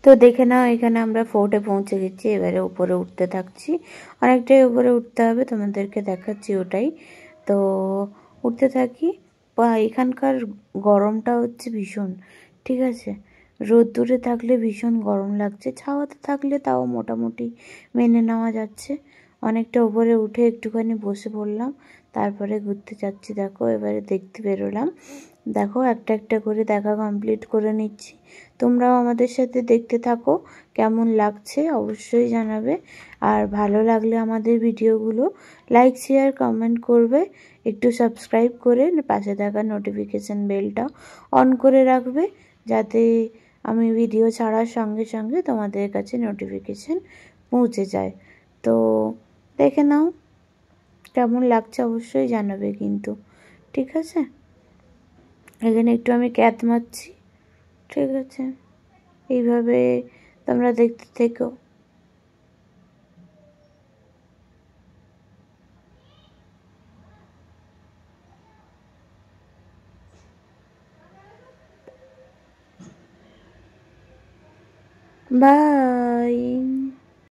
তো দেখে নাও এখানে আমরা ফোর্টে পৌঁছে গেছি। এবারে উপরে উঠতে থাকছি, অনেকটাই উপরে উঠতে হবে, তোমাদেরকে দেখাচ্ছি ওটাই। তো উঠতে থাকি। বা এখানকার গরমটা হচ্ছে ভীষণ, ঠিক আছে। রোদ্দুরে থাকলে ভীষণ গরম লাগছে, ছাওয়াতে থাকলে তাও মোটামুটি মেনে নেওয়া যাচ্ছে। অনেকটা উপরে উঠে একটুখানি বসে পড়লাম, তারপরে ঘুরতে যাচ্ছি। দেখো এবারে দেখতে বেরোলাম। দেখো একটা একটা করে দেখা কমপ্লিট করে নিচ্ছি। তোমরাও আমাদের সাথে দেখতে থাকো, কেমন লাগছে অবশ্যই জানাবে। আর ভালো লাগলে আমাদের ভিডিওগুলো লাইক শেয়ার কমেন্ট করবে, একটু সাবস্ক্রাইব করে পাশে থাকা নোটিফিকেশান বেলটা অন করে রাখবে, যাতে আমি ভিডিও ছাড়ার সঙ্গে সঙ্গে তোমাদের কাছে নোটিফিকেশান পৌঁছে যায়। তো দেখে নাও কেমন লাগছে অবশ্যই জানাবে কিন্তু, ঠিক আছে। এখানে একটু আমি ক্যাত মারছি, ঠিক আছে। এইভাবে তোমরা দেখতে থেকো। বাই।